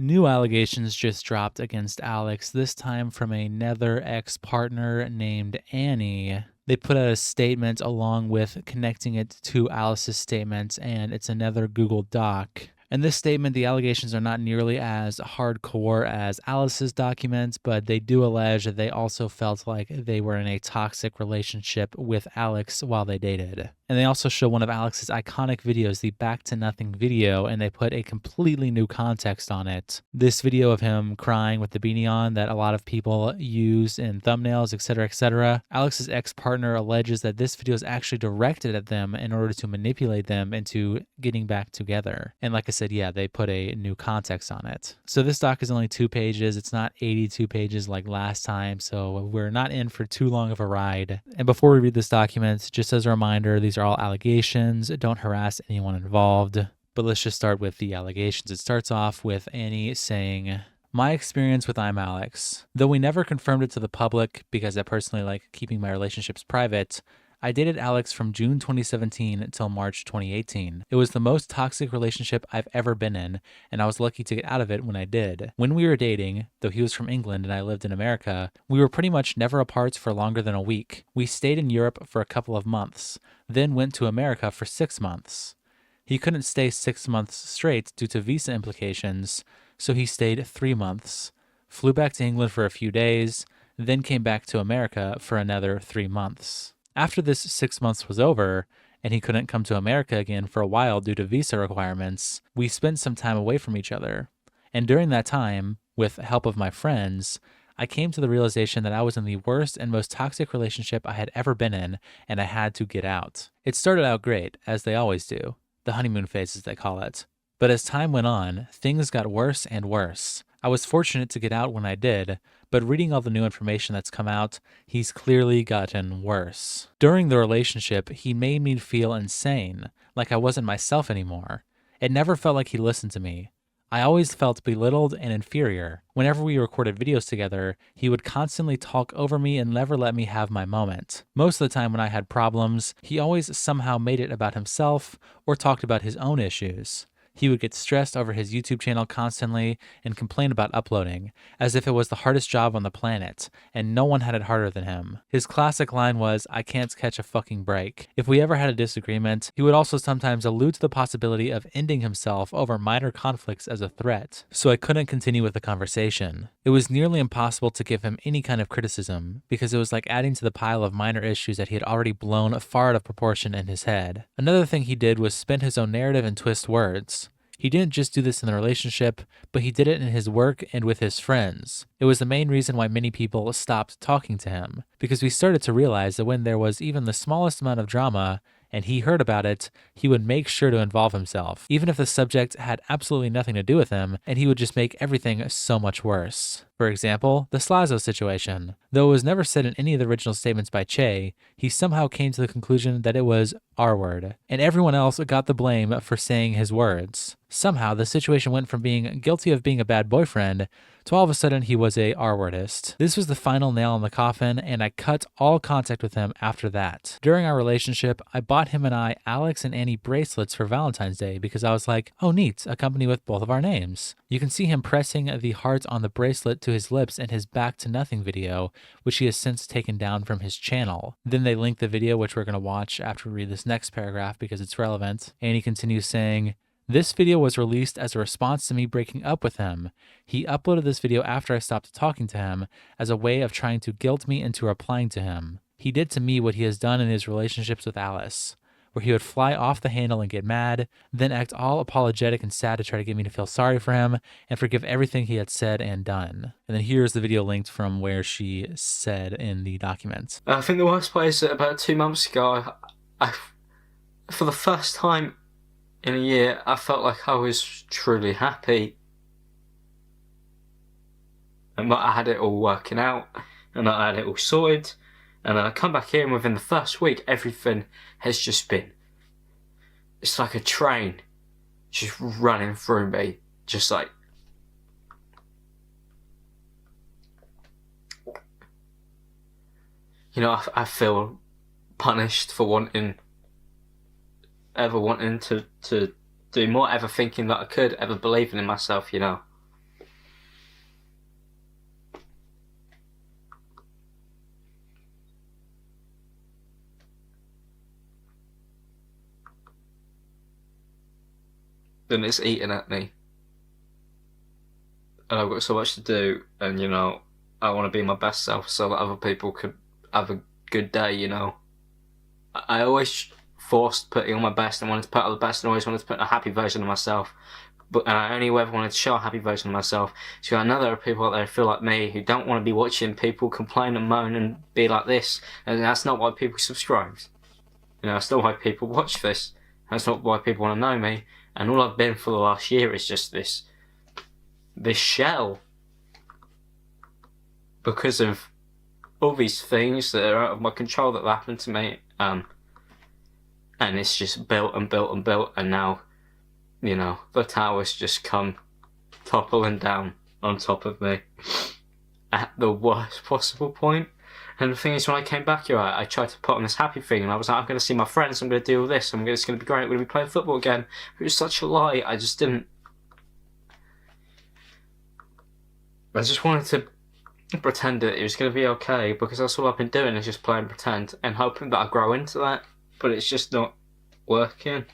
New allegations just dropped against Alex, this time from another ex-partner named Annie. They put out a statement along with connecting it to Alice's statement, and it's another Google Doc. In this statement, the allegations are not nearly as hardcore as Alice's documents, but they do allege that they also felt like they were in a toxic relationship with Alex while they dated. And they also show one of Alex's iconic videos, the Back to Nothing video, and they put a completely new context on it. This video of him crying with the beanie on that a lot of people use in thumbnails, etc., etc. Alex's ex-partner alleges that this video is actually directed at them in order to manipulate them into getting back together. And like I said, yeah, they put a new context on it. So this doc is only 2 pages. It's not 82 pages like last time, so we're not in for too long of a ride. And before we read this document, just as a reminder, these are all allegations. Don't harass anyone involved. But let's just start with the allegations. It starts off with Annie saying, "My experience with ImAllexx's. Though we never confirmed it to the public because I personally like keeping my relationships private, I dated Alex from June 2017 until March 2018. It was the most toxic relationship I've ever been in, and I was lucky to get out of it when I did. When we were dating, though he was from England and I lived in America, we were pretty much never apart for longer than a week. We stayed in Europe for a couple of months, then went to America for 6 months. He couldn't stay 6 months straight due to visa implications, so he stayed 3 months, flew back to England for a few days, then came back to America for another 3 months. After this 6 months was over, and he couldn't come to America again for a while due to visa requirements, we spent some time away from each other. And during that time, with the help of my friends, I came to the realization that I was in the worst and most toxic relationship I had ever been in, and I had to get out. It started out great, as they always do. The honeymoon phase, as they call it. But as time went on, things got worse and worse. I was fortunate to get out when I did, but reading all the new information that's come out, he's clearly gotten worse. During the relationship, he made me feel insane, like I wasn't myself anymore. It never felt like he listened to me. I always felt belittled and inferior. Whenever we recorded videos together, he would constantly talk over me and never let me have my moment. Most of the time when I had problems, he always somehow made it about himself or talked about his own issues. He would get stressed over his YouTube channel constantly and complain about uploading, as if it was the hardest job on the planet, and no one had it harder than him. His classic line was, "I can't catch a fucking break." If we ever had a disagreement, he would also sometimes allude to the possibility of ending himself over minor conflicts as a threat, so I couldn't continue with the conversation. It was nearly impossible to give him any kind of criticism, because it was like adding to the pile of minor issues that he had already blown far out of proportion in his head. Another thing he did was spin his own narrative and twist words. He didn't just do this in the relationship, but he did it in his work and with his friends. It was the main reason why many people stopped talking to him, because we started to realize that when there was even the smallest amount of drama, and he heard about it, he would make sure to involve himself, even if the subject had absolutely nothing to do with him, and he would just make everything so much worse. For example, the Slazo situation. Though it was never said in any of the original statements by Che, he somehow came to the conclusion that it was R-word, and everyone else got the blame for saying his words. Somehow, the situation went from being guilty of being a bad boyfriend to all of a sudden he was a R-wordist. This was the final nail in the coffin, and I cut all contact with him after that. During our relationship, I bought him and I Alex and Annie bracelets for Valentine's Day because I was like, oh neat, a company with both of our names. You can see him pressing the heart on the bracelet to his lips in his Back to Nothing video, which he has since taken down from his channel. Then they link the video, which we're going to watch after we read this next paragraph because it's relevant. Annie continues saying, "This video was released as a response to me breaking up with him. He uploaded this video after I stopped talking to him as a way of trying to guilt me into replying to him. He did to me what he has done in his relationships with Alice, where he would fly off the handle and get mad, then act all apologetic and sad to try to get me to feel sorry for him and forgive everything he had said and done." And then here's the video linked from where she said in the document. I think the worst part is that about 2 months ago, I for the first time in a year, I felt like I was truly happy. And that I had it all working out, and that I had it all sorted. And then I come back here, and within the first week, everything has just been... It's like a train just running through me. Just like... You know, I feel punished for wanting to do more, ever thinking that I could, ever believing in myself, you know. and it's eating at me. And I've got so much to do, and I want to be my best self so that other people could have a good day. I always forced putting on my best and wanted to put on the best, and always wanted to put a happy version of myself. And I only ever wanted to show a happy version of myself. So I know there are people out there who feel like me, who don't want to be watching people complain and moan and be like this, and that's not why people subscribe. That's not why people watch this. That's not why people want to know me. And all I've been for the last year is just this shell. Because of all these things that are out of my control that happened to me. And it's just built and built and built, and now, the towers just come toppling down on top of me at the worst possible point. And the thing is, when I came back here, I tried to put on this happy thing, and I was like, I'm going to see my friends, I'm going to do all this, it's going to be great, I'm going to be playing football again. It was such a lie. I just wanted to pretend that it was going to be okay, because that's all I've been doing, is just playing pretend and hoping that I grow into that, but it's just not working.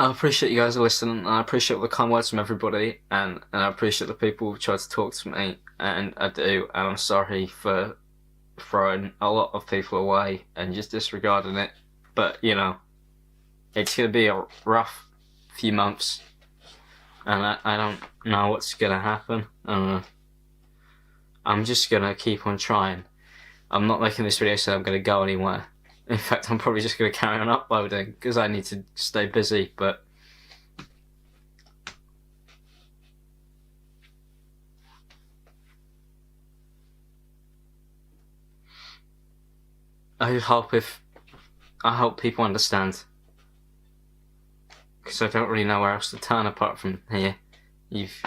I appreciate you guys are listening, and I appreciate all the kind words from everybody, and I appreciate the people who tried to talk to me, and I do, and I'm sorry for throwing a lot of people away and just disregarding it, but it's going to be a rough few months, and I don't know what's going to happen. I'm just going to keep on trying. I'm not making this video so I'm going to go anywhere. In fact, I'm probably just going to carry on uploading because I need to stay busy, but I hope people understand, because I don't really know where else to turn apart from here. You've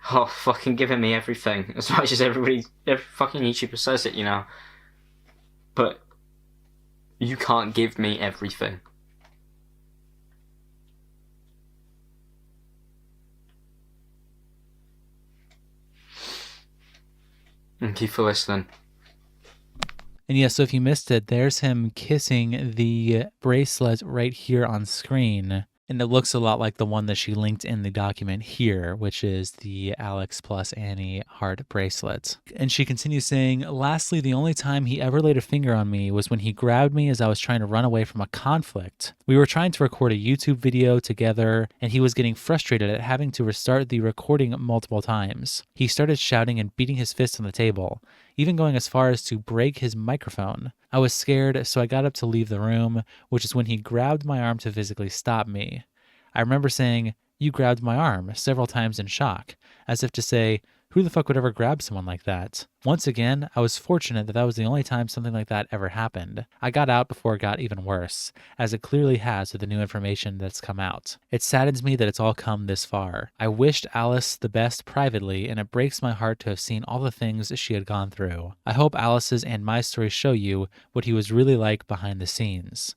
fucking given me everything, as much as every fucking YouTuber says it, but you can't give me everything. Thank you for listening. And yeah, so if you missed it, there's him kissing the bracelet right here on screen. And it looks a lot like the one that she linked in the document here, which is the Alex plus Annie heart bracelet. And she continues saying, lastly, the only time he ever laid a finger on me was when he grabbed me as I was trying to run away from a conflict. We were trying to record a YouTube video together, and he was getting frustrated at having to restart the recording multiple times. He started shouting and beating his fist on the table, even going as far as to break his microphone. I was scared, so I got up to leave the room, which is when he grabbed my arm to physically stop me. I remember saying, "You grabbed my arm," several times in shock, as if to say, who the fuck would ever grab someone like that? Once again, I was fortunate that that was the only time something like that ever happened. I got out before it got even worse, as it clearly has with the new information that's come out. It saddens me that it's all come this far. I wished Alice the best privately, and it breaks my heart to have seen all the things she had gone through. I hope Alice's and my story show you what he was really like behind the scenes.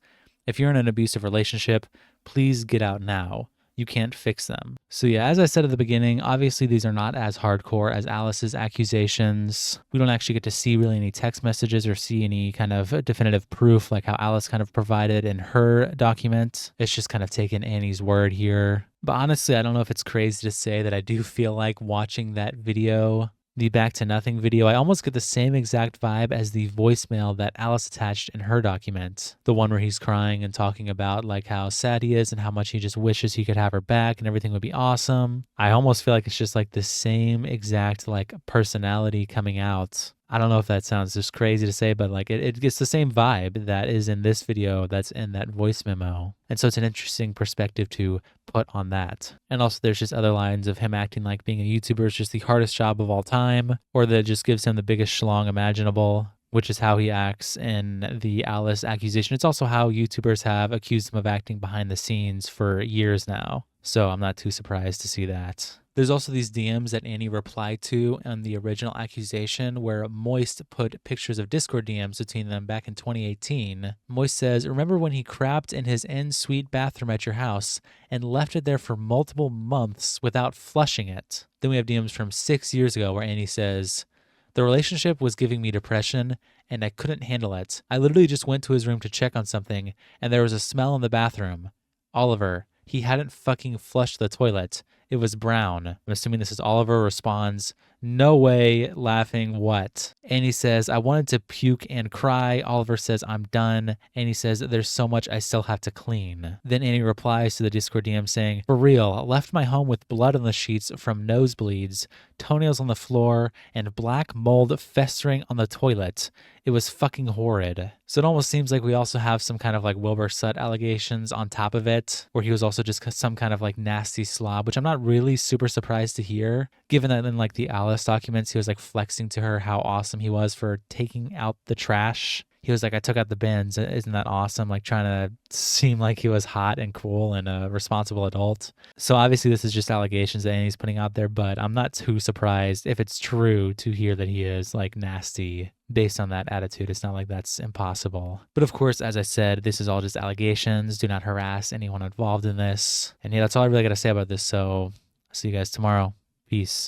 If you're in an abusive relationship, please get out now. You can't fix them. So yeah, as I said at the beginning, obviously these are not as hardcore as Alice's accusations. We don't actually get to see really any text messages or see any kind of definitive proof like how Alice kind of provided in her document. It's just kind of taken Annie's word here. But honestly, I don't know if it's crazy to say that I do feel like watching that video, the Back to Nothing video, I almost get the same exact vibe as the voicemail that Alice attached in her document. The one where he's crying and talking about like how sad he is and how much he just wishes he could have her back and everything would be awesome. I almost feel like it's just like the same exact like personality coming out. I don't know if that sounds just crazy to say, but like it gets the same vibe that is in this video that's in that voice memo. And so it's an interesting perspective to put on that. And also there's just other lines of him acting like being a YouTuber is just the hardest job of all time, or that it just gives him the biggest schlong imaginable, which is how he acts in the Alice accusation. It's also how YouTubers have accused him of acting behind the scenes for years now. So I'm not too surprised to see that. There's also these DMs that Annie replied to on the original accusation where Moist put pictures of Discord DMs between them back in 2018. Moist says, remember when he crapped in his en-suite bathroom at your house and left it there for multiple months without flushing it? Then we have DMs from 6 years ago where Annie says, the relationship was giving me depression and I couldn't handle it. I literally just went to his room to check on something and there was a smell in the bathroom. Oliver, he hadn't fucking flushed the toilet. It was brown. I'm assuming this is Oliver responds, no way, laughing, what? Annie says, I wanted to puke and cry. Oliver says, I'm done. Annie says, there's so much I still have to clean. Then Annie replies to the Discord DM saying, for real, left my home with blood on the sheets from nosebleeds, toenails on the floor, and black mold festering on the toilet. It was fucking horrid. So it almost seems like we also have some kind of like Wilbur Soot allegations on top of it, where he was also just some kind of like nasty slob, which I'm not really super surprised to hear, given that in like the Alice documents, he was like flexing to her how awesome he was for taking out the trash. He was like, I took out the bins. Isn't that awesome? Like trying to seem like he was hot and cool and a responsible adult. So obviously this is just allegations that Annie's putting out there, but I'm not too surprised if it's true to hear that he is like nasty based on that attitude. It's not like that's impossible. But of course, as I said, this is all just allegations. Do not harass anyone involved in this. And yeah, that's all I really got to say about this. So I'll see you guys tomorrow. Peace.